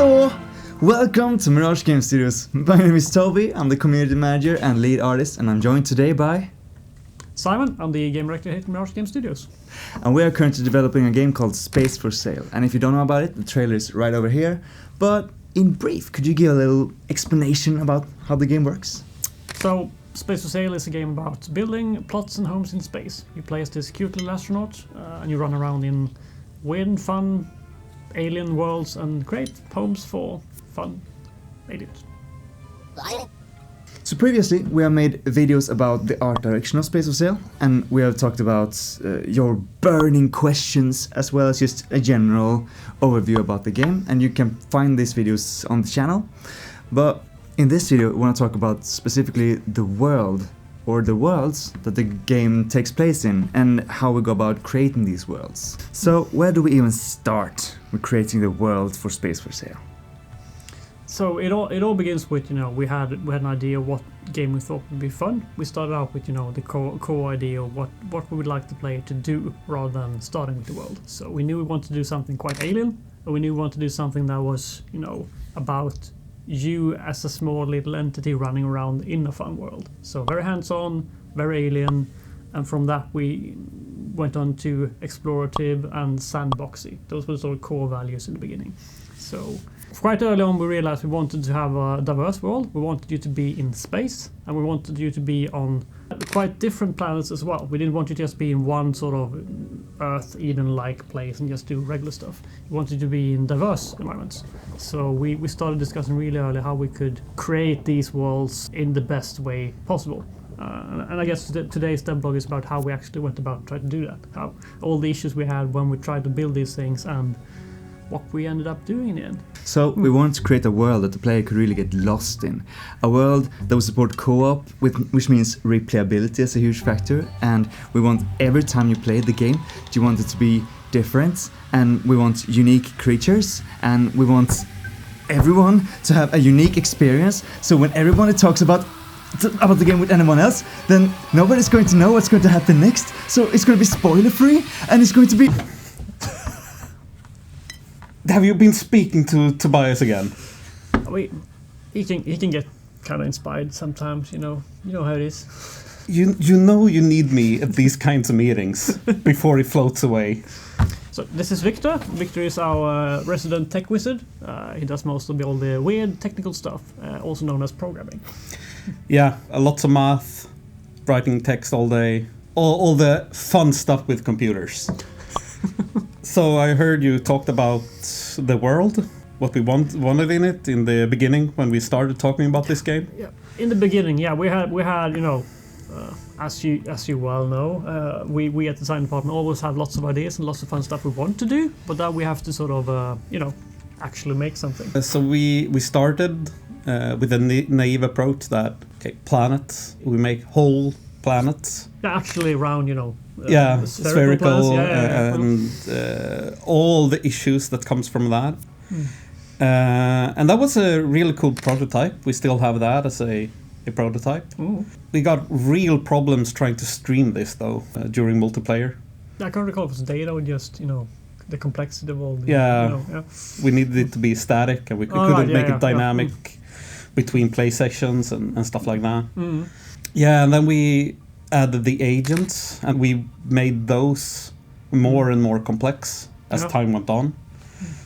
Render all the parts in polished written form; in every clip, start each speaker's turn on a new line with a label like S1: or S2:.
S1: Hello! Welcome to Mirage Game Studios. My name is Toby, I'm the community manager and lead artist, and I'm joined today by...
S2: Simon, I'm the game director here at Mirage Game Studios.
S1: And we are currently developing a game called Space for Sale. And if you don't know about it, the trailer is right over here. But in brief, could you give a little explanation about how the game works?
S2: So, Space for Sale is a game about building plots and homes in space. You play as this cute little astronaut, and you run around in weird and fun alien worlds and create homes for fun aliens.
S1: So previously we have made videos about the art direction of Space for Sale, and we have talked about your burning questions as well as just a general overview about the game, and you can find these videos on the channel. But in this video we want to talk about specifically the world or the worlds that the game takes place in and how we go about creating these worlds. So where do we even start with creating the world for Space for Sale?
S2: So it all begins with, we had an idea of what game we thought would be fun. We started out with, the core idea of what we would like the player to do rather than starting with the world. So we knew we wanted to do something quite alien, and we knew we wanted to do something that was, about you as a small little entity running around in a fun world. So very hands-on, very alien, and from that we went on to explorative and sandboxy. Those were sort of core values in the beginning. So quite early on we realized we wanted to have a diverse world. We wanted you to be in space, and we wanted you to be on quite different planets as well. We didn't want you to just be in one sort of Earth, Eden-like place and just do regular stuff. We wanted you to be in diverse environments. So we started discussing really early how we could create these worlds in the best way possible. And I guess today's devlog is about how we actually went about trying to do that. How all the issues we had when we tried to build these things and what we ended up doing in the end.
S1: So we wanted to create a world that the player could really get lost in. A world that would support co-op, which means replayability is a huge factor, and we want every time you play the game, you want it to be different, and we want unique creatures, and we want everyone to have a unique experience, so when everybody talks about the game with anyone else, then nobody's going to know what's going to happen next, so it's going to be spoiler free, and it's going to be...
S3: Have you been speaking to Tobias again?
S2: He can get kind of inspired sometimes, you know how it is.
S3: You know you need me at these kinds of meetings before he floats away.
S2: So this is Victor. Victor is our resident tech wizard. He does most of all the weird technical stuff, also known as programming.
S3: Yeah, lots of math, writing text all day, all the fun stuff with computers. So I heard you talked about the world, what we wanted in it in the beginning when we started talking about this game.
S2: Yeah, in the beginning, yeah, we had as you well know, we at the design department always have lots of ideas and lots of fun stuff we want to do, but that we have to sort of actually make something.
S3: So we started with a naive approach that planets, we make whole planets.
S2: Yeah, actually around
S3: spherical and all the issues that comes from that. And that was a really cool prototype. We still have that as a prototype.
S2: Ooh. We
S3: got real problems trying to stream this though during multiplayer.
S2: I can't recall if it was data or just the complexity of all the
S3: we needed it to be static, and we couldn't make it dynamic between play sessions and stuff like that. Yeah, and then we added the agents, and we made those more and more complex as time went on.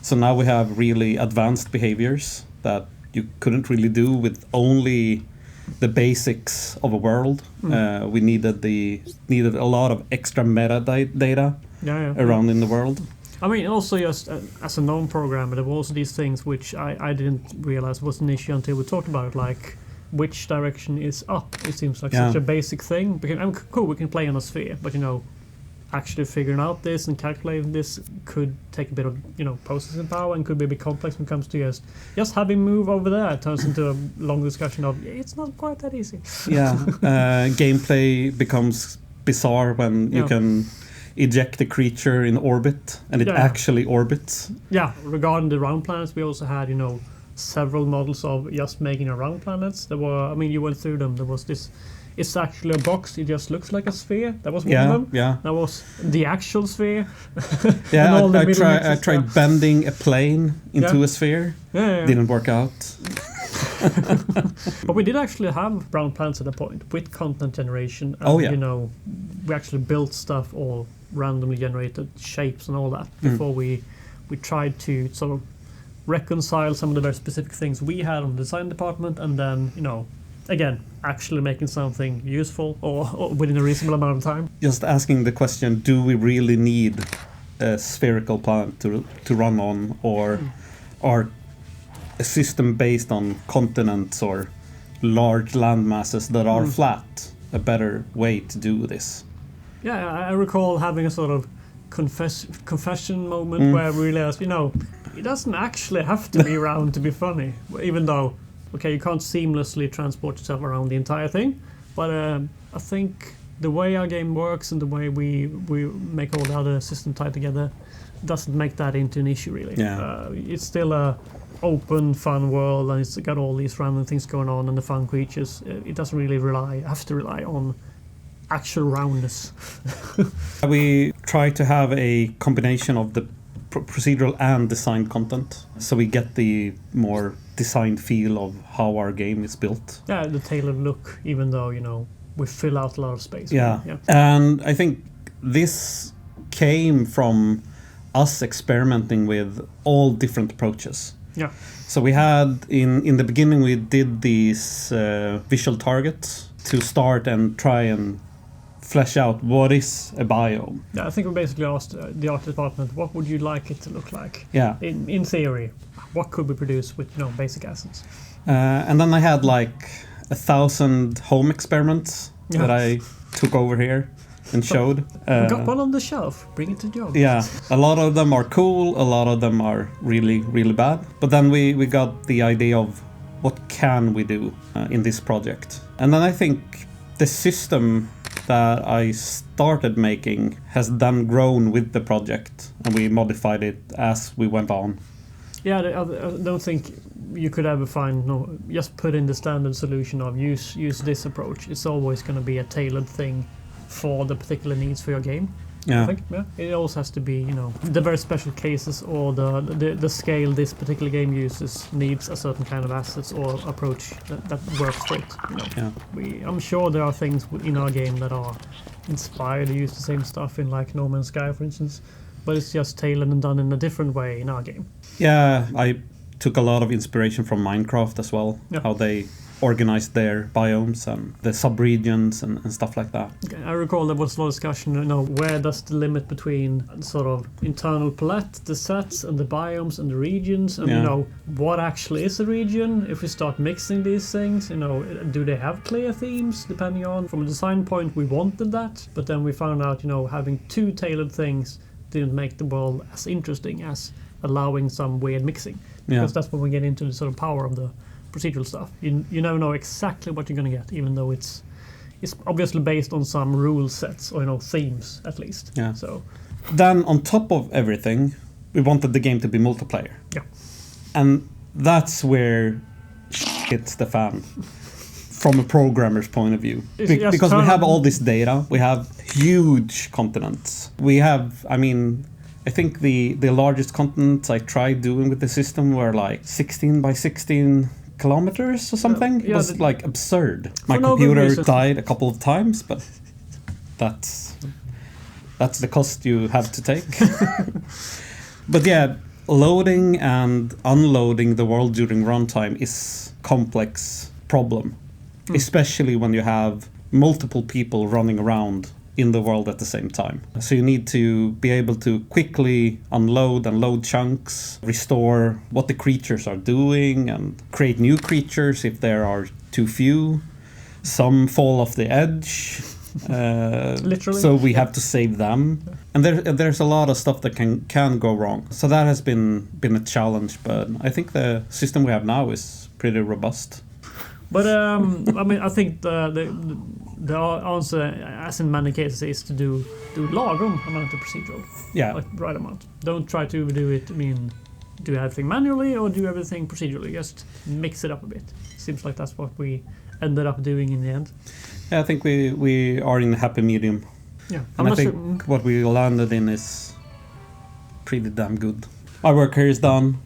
S3: So now we have really advanced behaviors that you couldn't really do with only the basics of a world. We needed a lot of extra metadata around in the world.
S2: I mean, also just as a known programmer, there were also these things which I didn't realize was an issue until we talked about it, like which direction is up. It seems like such a basic thing. Cool, we can play on a sphere, but actually figuring out this and calculating this could take a bit of processing power and could be a bit complex when it comes to just having move over there. It turns into a long discussion of it's not quite that easy.
S3: Yeah, gameplay becomes bizarre when you can eject a creature in orbit and it actually orbits. Yeah,
S2: regarding the round planets, we also had several models of just making around planets. There were, you went through them. There was this it's actually a box. It just looks like a sphere. That was one of them.
S3: Yeah.
S2: That was the actual sphere.
S3: Yeah, I tried bending a plane into a sphere.
S2: Yeah.
S3: Didn't work out.
S2: But we did actually have brown planets at a point with content generation. And, we actually built stuff, all randomly generated shapes and all that before we tried to sort of reconcile some of the very specific things we had on the design department, and then again actually making something useful or within a reasonable amount of time.
S3: Just asking the question: do we really need a spherical planet to run on, or a system based on continents or large land masses that are flat a better way to do this?
S2: Yeah, I recall having a sort of confession moment where we realized, it doesn't actually have to be round to be funny, even though, you can't seamlessly transport yourself around the entire thing. But I think the way our game works and the way we make all the other systems tie together doesn't make that into an issue, really.
S3: Yeah.
S2: It's still a open, fun world, and it's got all these random things going on and the fun creatures. It doesn't really have to rely on actual roundness.
S3: We try to have a combination of the procedural and design content, so we get the more designed feel of how our game is built.
S2: Yeah, the tailored look, even though, we fill out a lot of space.
S3: Yeah. And I think this came from us experimenting with all different approaches.
S2: Yeah.
S3: So we had, in the beginning, we did these visual targets to start and try and flesh out what is a biome.
S2: Yeah, I think we basically asked the art department, what would you like it to look like?
S3: Yeah.
S2: In theory, what could we produce with basic assets?
S3: And then I had 1,000 home experiments that I took over here and showed.
S2: We got one on the shelf. Bring it to Joe.
S3: Yeah, a lot of them are cool. A lot of them are really, really bad. But then we got the idea of what can we do in this project. And then I think the system that I started making has then grown with the project, and we modified it as we went on.
S2: Yeah, I don't think you could ever find just put in the standard solution of use this approach. It's always going to be a tailored thing for the particular needs for your game.
S3: Yeah.
S2: I think, it also has to be, the very special cases or the scale this particular game uses needs a certain kind of assets or approach that works for it.
S3: Yeah.
S2: I'm sure there are things in our game that are inspired to use the same stuff in No Man's Sky, for instance, but it's just tailored and done in a different way in our game.
S3: Yeah, I took a lot of inspiration from Minecraft as well, how they organized their biomes and the subregions and stuff like that.
S2: Okay, I recall there was a lot of discussion, where does the limit between sort of internal palette, the sets and the biomes and the regions, and what actually is a region? If we start mixing these things, do they have clear themes depending on, from a design point we wanted that, but then we found out, having two tailored things didn't make the world as interesting as allowing some weird mixing. Because that's when we get into the sort of power of the procedural stuff. You never know exactly what you're going to get, even though it's obviously based on some rule sets or themes at least.
S3: Yeah.
S2: So
S3: then on top of everything, we wanted the game to be multiplayer.
S2: Yeah.
S3: And that's where hits the fan from a programmer's point of view. Because we have all this data, we have huge continents. We have, I think the largest continents I tried doing with the system were 16 by 16 kilometers or something. It was absurd. My computer died a couple of times, but that's the cost you have to take. But yeah, loading and unloading the world during runtime is a complex problem, especially when you have multiple people running around in the world at the same time. So you need to be able to quickly unload and load chunks, restore what the creatures are doing, and create new creatures if there are too few. Some fall off the edge.
S2: Literally.
S3: So we have to save them. And there's a lot of stuff that can go wrong. So that has been a challenge, but I think the system we have now is pretty robust.
S2: But I think the answer, as in many cases, is to do lagom amount of procedural.
S3: Yeah.
S2: Right amount. Don't try to do it, do everything manually or do everything procedurally. Just mix it up a bit. Seems like that's what we ended up doing in the end.
S3: Yeah, I think we are in a happy medium.
S2: Yeah,
S3: and I think what we landed in is pretty damn good. My work here is done.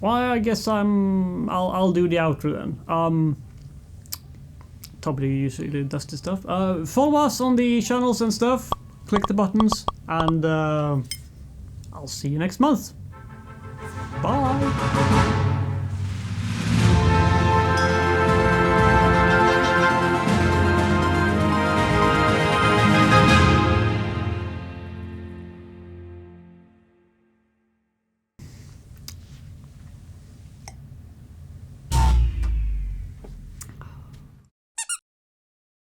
S2: Well, I guess I'll do the outro then. Toby usually does this stuff. Follow us on the channels and stuff. Click the buttons, and I'll see you next month. Bye.